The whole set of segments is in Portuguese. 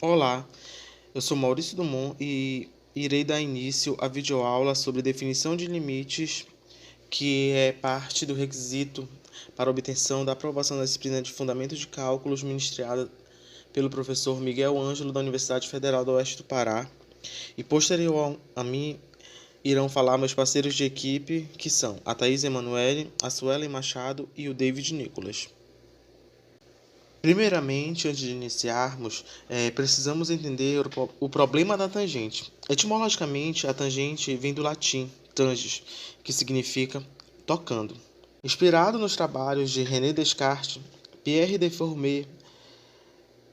Olá, eu sou Maurício Dumont e irei dar início à videoaula sobre definição de limites, que é parte do requisito para obtenção da aprovação da disciplina de Fundamentos de Cálculos ministrada pelo professor Miguel Ângelo da Universidade Federal do Oeste do Pará. E posterior a mim irão falar meus parceiros de equipe, que são a Thaís Emanuele, a Suelen Machado e o David Nicolas. Primeiramente, antes de iniciarmos, precisamos entender o problema da tangente. Etimologicamente, a tangente vem do latim tangens, que significa tocando. Inspirado nos trabalhos de René Descartes, Pierre Deformé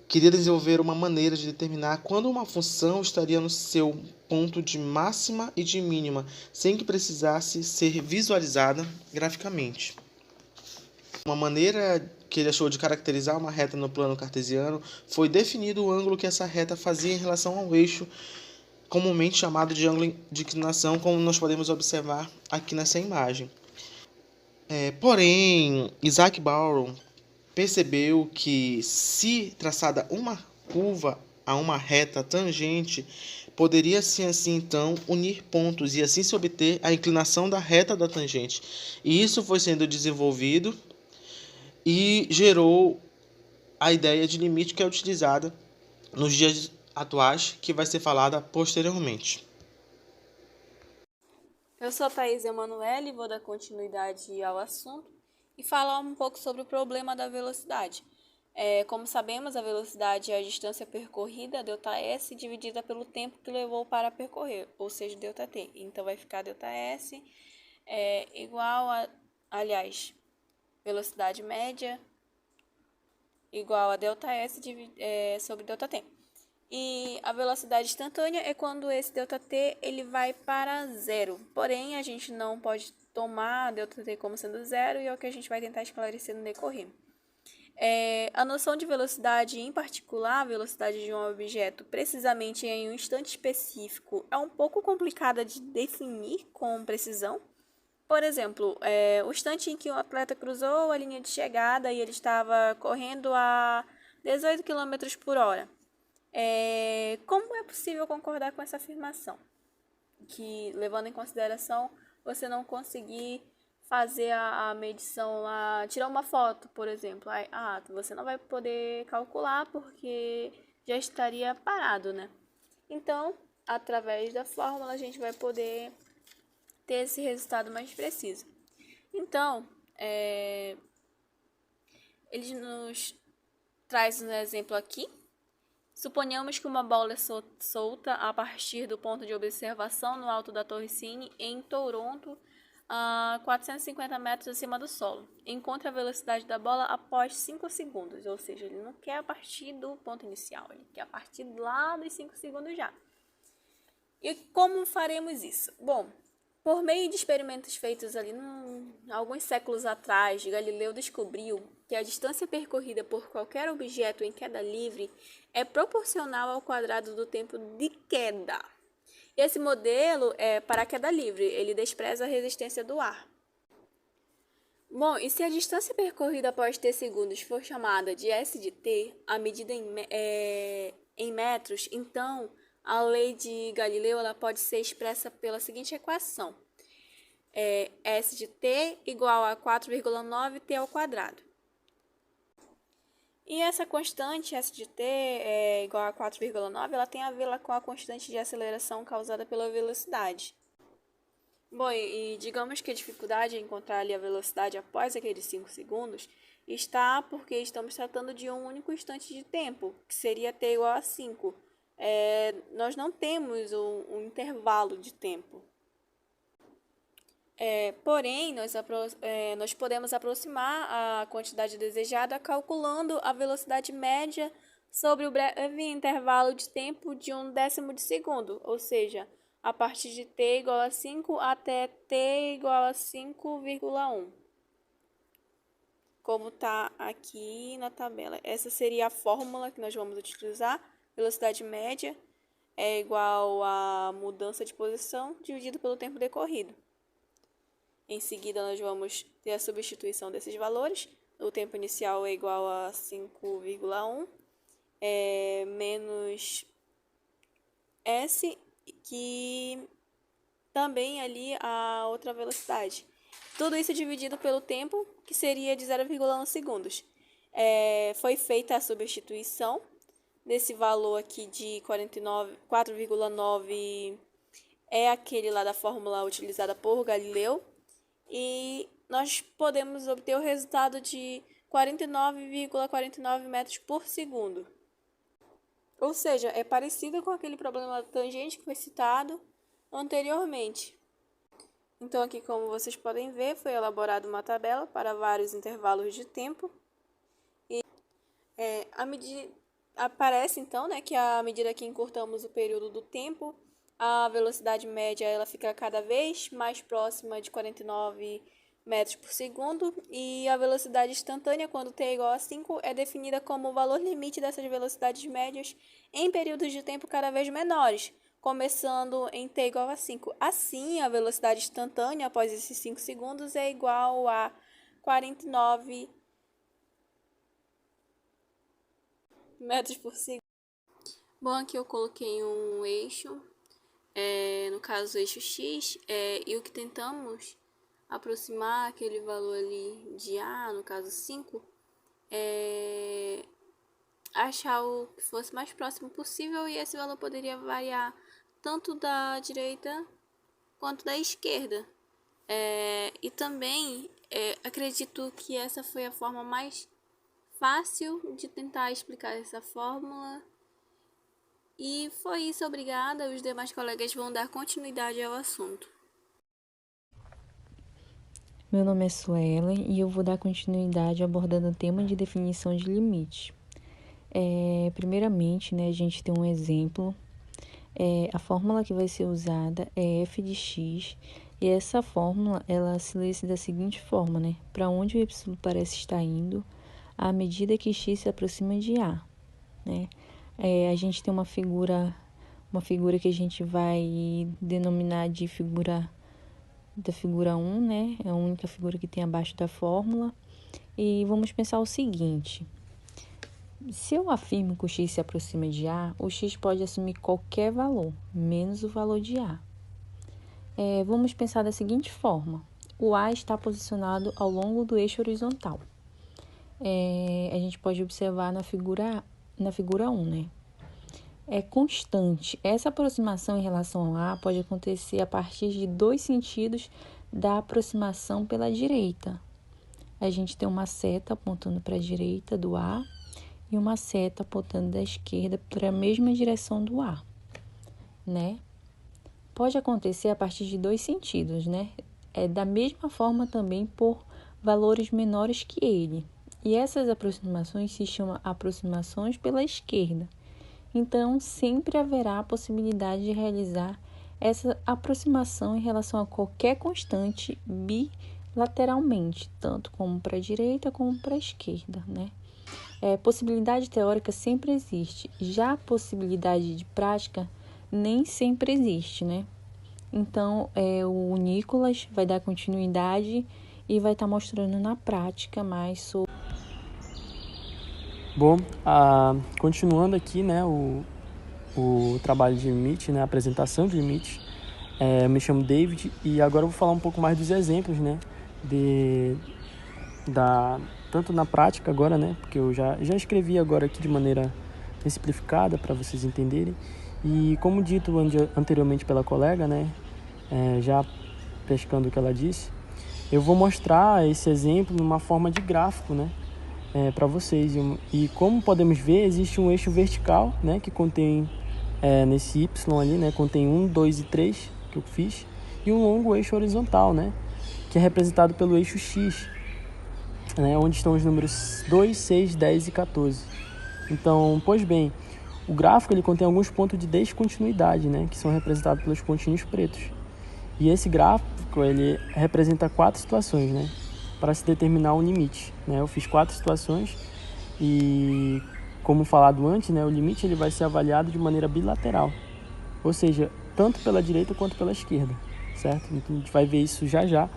queria desenvolver uma maneira de determinar quando uma função estaria no seu ponto de máxima e de mínima, sem que precisasse ser visualizada graficamente. Uma maneira que ele achou de caracterizar uma reta no plano cartesiano foi definido o ângulo que essa reta fazia em relação ao eixo, comumente chamado de ângulo de inclinação, como nós podemos observar aqui nessa imagem. Porém, Isaac Barrow percebeu que, se traçada uma curva a uma reta tangente, poderia-se assim então unir pontos e assim se obter a inclinação da reta da tangente. E isso foi sendo desenvolvido e gerou a ideia de limite que é utilizada nos dias atuais, que vai ser falada posteriormente. Eu sou a Thaís Emanuele, vou dar continuidade ao assunto e falar um pouco sobre o problema da velocidade. Como sabemos, a velocidade é a distância percorrida, ΔS, dividida pelo tempo que levou para percorrer, ou seja, ΔT. Então, vai ficar ΔS igual a, velocidade média igual a ΔS sobre ΔT. E a velocidade instantânea é quando esse ΔT ele vai para zero. Porém, a gente não pode tomar ΔT como sendo zero e é o que a gente vai tentar esclarecer no decorrer. A noção de velocidade, em particular, a velocidade de um objeto precisamente em um instante específico, é um pouco complicada de definir com precisão. Por exemplo, o instante em que o atleta cruzou a linha de chegada e ele estava correndo a 18 km por hora. Como é possível concordar com essa afirmação? Que, levando em consideração, você não conseguir fazer a medição lá, tirar uma foto, por exemplo. Você não vai poder calcular porque já estaria parado, né? Então, através da fórmula, a gente vai poder ter esse resultado mais preciso. Então, ele nos traz um exemplo aqui. Suponhamos que uma bola é solta a partir do ponto de observação no alto da Torre Cine, em Toronto, a 450 metros acima do solo. Encontre a velocidade da bola após 5 segundos, ou seja, ele não quer a partir do ponto inicial, ele quer a partir lá dos 5 segundos já. E como faremos isso? Bom, por meio de experimentos feitos ali alguns séculos atrás, Galileu descobriu que a distância percorrida por qualquer objeto em queda livre é proporcional ao quadrado do tempo de queda. Esse modelo é para a queda livre, ele despreza a resistência do ar. Bom, e se a distância percorrida após t segundos for chamada de S de t, a medida em metros, então a lei de Galileu ela pode ser expressa pela seguinte equação. S de t igual a 4,9t ao quadrado. E essa constante, S de t igual a 4,9, ela tem a ver com a constante de aceleração causada pela velocidade. Bom, e digamos que a dificuldade em encontrar ali a velocidade após aqueles 5 segundos está porque estamos tratando de um único instante de tempo, que seria t igual a 5. Nós não temos um intervalo de tempo. Porém, nós podemos aproximar a quantidade desejada calculando a velocidade média sobre o breve intervalo de tempo de 1/10 de segundo, ou seja, a partir de t igual a 5 até t igual a 5,1. Como está aqui na tabela. Essa seria a fórmula que nós vamos utilizar. Velocidade média é igual a mudança de posição dividido pelo tempo decorrido. Em seguida, nós vamos ter a substituição desses valores. O tempo inicial é igual a 5,1 menos temos S, que também ali a outra velocidade. Tudo isso dividido pelo tempo, que seria de 0,1 segundos. Foi feita a substituição desse valor aqui de 4,9 é aquele lá da fórmula utilizada por Galileu, e nós podemos obter o resultado de 49,49 metros por segundo. Ou seja, é parecido com aquele problema da tangente que foi citado anteriormente. Então, aqui, como vocês podem ver, foi elaborada uma tabela para vários intervalos de tempo. E aparece, então, né, que à medida que encurtamos o período do tempo, a velocidade média ela fica cada vez mais próxima de 49 metros por segundo, e a velocidade instantânea, quando t é igual a 5, é definida como o valor limite dessas velocidades médias em períodos de tempo cada vez menores, começando em t igual a 5. Assim, a velocidade instantânea após esses 5 segundos é igual a 49 metros por segundo. Bom, aqui eu coloquei um eixo, no caso o eixo x, e o que tentamos aproximar aquele valor ali de A, no caso 5, achar o que fosse mais próximo possível, e esse valor poderia variar tanto da direita quanto da esquerda. E também acredito que essa foi a forma mais fácil de tentar explicar essa fórmula. E foi isso, obrigada. Os demais colegas vão dar continuidade ao assunto. Meu nome é Suelen e eu vou dar continuidade abordando o tema de definição de limite. Primeiramente, né, a gente tem um exemplo. A fórmula que vai ser usada é f de x, e essa fórmula ela se lê da seguinte forma, né? Para onde o y parece estar indo à medida que x se aproxima de A, né? A gente tem uma figura que a gente vai denominar de figura 1, né? É a única figura que tem abaixo da fórmula. E vamos pensar o seguinte: se eu afirmo que o x se aproxima de A, o x pode assumir qualquer valor, menos o valor de A. Vamos pensar da seguinte forma: o A está posicionado ao longo do eixo horizontal. A gente pode observar na figura 1, né? É constante. Essa aproximação em relação ao A pode acontecer a partir de dois sentidos da aproximação pela direita. A gente tem uma seta apontando para a direita do A e uma seta apontando da esquerda para a mesma direção do A, né? Pode acontecer a partir de dois sentidos, né? Da mesma forma também por valores menores que ele. E essas aproximações se chamam aproximações pela esquerda. Então, sempre haverá a possibilidade de realizar essa aproximação em relação a qualquer constante bilateralmente, tanto como para a direita como para a esquerda, né? Possibilidade teórica sempre existe, já a possibilidade de prática nem sempre existe, né? Então, o Nicolas vai dar continuidade e vai estar mostrando na prática mais sobre... Bom, continuando aqui, né, o trabalho de limite, né, a apresentação de limite. Eu me chamo David e agora eu vou falar um pouco mais dos exemplos, né, tanto na prática agora, né, porque eu já escrevi agora aqui de maneira simplificada para vocês entenderem. E como dito anteriormente pela colega, né, já pescando o que ela disse, eu vou mostrar esse exemplo numa forma de gráfico, né, para vocês. E como podemos ver, existe um eixo vertical, né, que contém, nesse Y ali, né, contém 1, 2 e 3, que eu fiz, e um longo eixo horizontal, né, que é representado pelo eixo X, né, onde estão os números 2, 6, 10 e 14. Então, pois bem, o gráfico ele contém alguns pontos de descontinuidade, né, que são representados pelos pontinhos pretos. E esse gráfico ele representa 4 situações, né, para se determinar um limite, né? Eu fiz 4 situações e, como falado antes, né, o limite ele vai ser avaliado de maneira bilateral, ou seja, tanto pela direita quanto pela esquerda, certo? Então a gente vai ver isso já,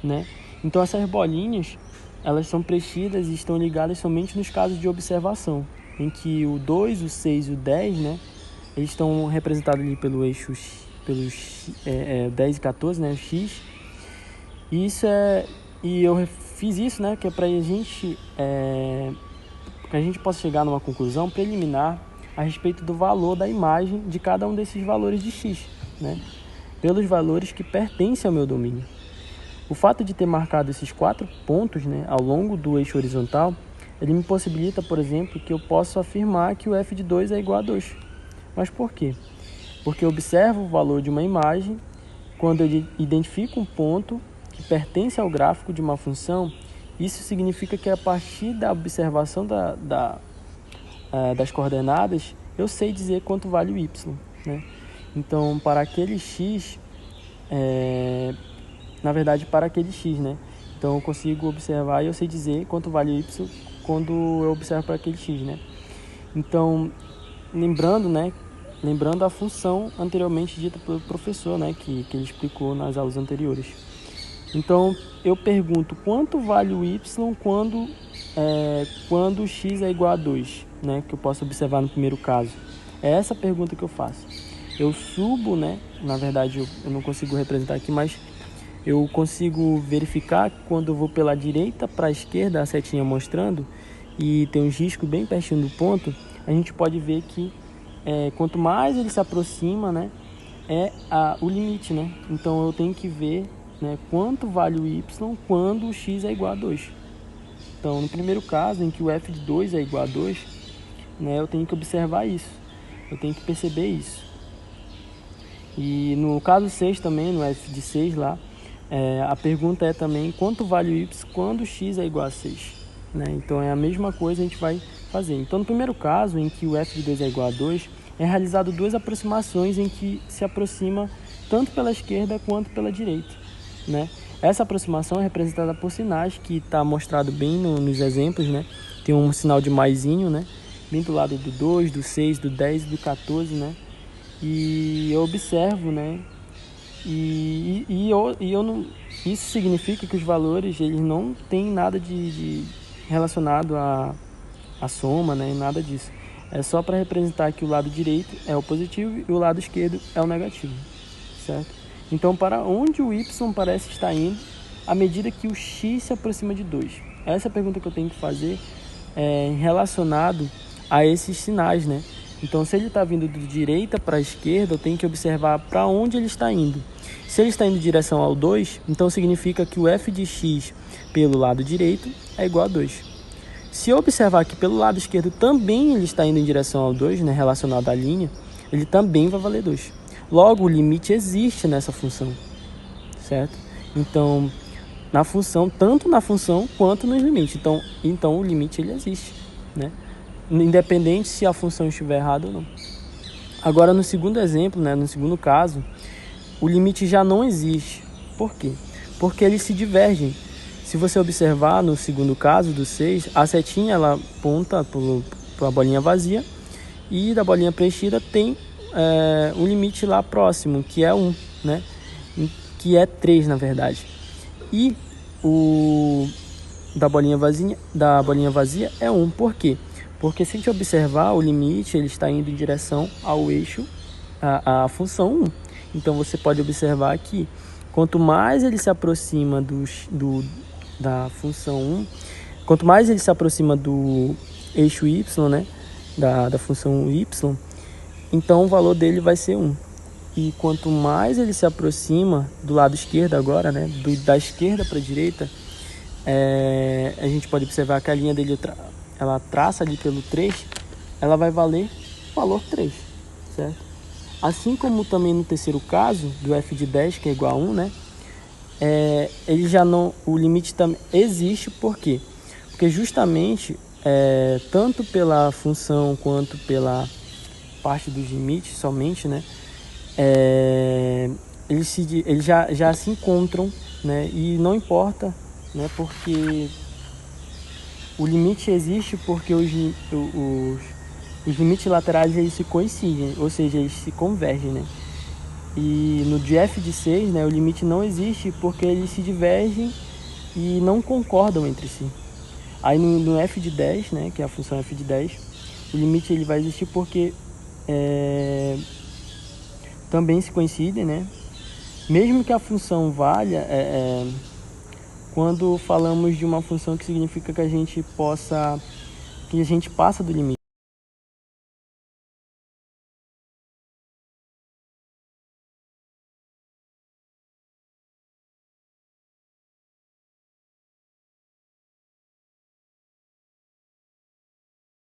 né? Então essas bolinhas elas são preenchidas e estão ligadas somente nos casos de observação, em que o 2, o 6 e o 10, né, eles estão representados ali pelo eixo, pelos 10 e 14, né, o X. E eu fiz isso, né, que é para que a gente possa chegar numa conclusão preliminar a respeito do valor da imagem de cada um desses valores de X, né, pelos valores que pertencem ao meu domínio. O fato de ter marcado esses 4 pontos, né, ao longo do eixo horizontal, ele me possibilita, por exemplo, que eu possa afirmar que o f de 2 é igual a 2. Mas por quê? Porque eu observo o valor de uma imagem quando eu identifico um ponto que pertence ao gráfico de uma função. Isso significa que a partir da observação das coordenadas, eu sei dizer quanto vale o y, né? Então, para aquele x, na verdade, para aquele x, né? Então, eu consigo observar e eu sei dizer quanto vale o y quando eu observo para aquele x, né? Então, lembrando a função anteriormente dita pelo professor, né? Que ele explicou nas aulas anteriores. Então, eu pergunto quanto vale o y quando x é igual a 2, né? Que eu posso observar no primeiro caso. É essa a pergunta que eu faço. Eu subo, né? Na verdade, eu não consigo representar aqui, mas eu consigo verificar que quando eu vou pela direita para a esquerda, a setinha mostrando, e tem uns riscos bem pertinho do ponto, a gente pode ver que quanto mais ele se aproxima, né? O limite, né? Então, eu tenho que ver, né, quanto vale o y quando o x é igual a 2. Então, no primeiro caso, em que o f de 2 é igual a 2, né, eu tenho que observar isso. Eu tenho que perceber isso. E no caso 6 também, no f de 6 lá, a pergunta é também quanto vale o y quando o x é igual a 6. Né? Então, é a mesma coisa a gente vai fazer. Então, no primeiro caso, em que o f de 2 é igual a 2, é realizado duas aproximações em que se aproxima tanto pela esquerda quanto pela direita. Né? Essa aproximação é representada por sinais que está mostrado bem nos exemplos, né? Tem um sinal de maisinho, né? Bem do lado do 2, do 6, do 10 e do 14, né? E eu observo, né? Isso significa que os valores eles não têm nada de relacionado à soma, né? Nada disso. É só para representar que o lado direito é o positivo e o lado esquerdo é o negativo, certo? Então, para onde o y parece estar indo à medida que o x se aproxima de 2? Essa é a pergunta que eu tenho que fazer relacionado a esses sinais, né? Então, se ele está vindo de direita para a esquerda, eu tenho que observar para onde ele está indo. Se ele está indo em direção ao 2, então significa que o f de x pelo lado direito é igual a 2. Se eu observar que pelo lado esquerdo também ele está indo em direção ao 2, né, relacionado à linha, ele também vai valer 2. Logo, o limite existe nessa função, certo? Então, tanto na função quanto nos limites. Então o limite ele existe, né? Independente se a função estiver errada ou não. Agora, no segundo exemplo, né, no segundo caso, o limite já não existe. Por quê? Porque eles se divergem. Se você observar no segundo caso, do 6, a setinha ela aponta para a bolinha vazia e da bolinha preenchida tem um limite lá próximo, que é 1, né? Que é 3, na verdade. E o da bolinha vazia é 1. Por quê? Porque se a gente observar o limite, ele está indo em direção ao eixo, a função 1. Então, você pode observar que quanto mais ele se aproxima da função 1, quanto mais ele se aproxima do eixo y, né? Da função y, então o valor dele vai ser 1. E quanto mais ele se aproxima do lado esquerdo agora, né, da esquerda para a direita, a gente pode observar que a linha dele ela traça ali pelo 3, ela vai valer o valor 3, certo? Assim como também no terceiro caso, do f de 10, que é igual a 1, né, ele já não, o limite também existe. Por quê? Porque justamente, tanto pela função quanto pela parte dos limites somente, né, eles já se encontram, né, e não importa, né, porque o limite existe porque os limites laterais eles se coincidem, ou seja, eles se convergem, né. E no de f de 6, né, o limite não existe porque eles se divergem e não concordam entre si. Aí no f de 10, né, que é a função f de 10, O limite ele vai existir porque também se coincidem, né? Mesmo que a função valha, quando falamos de uma função que significa que a gente passa do limite.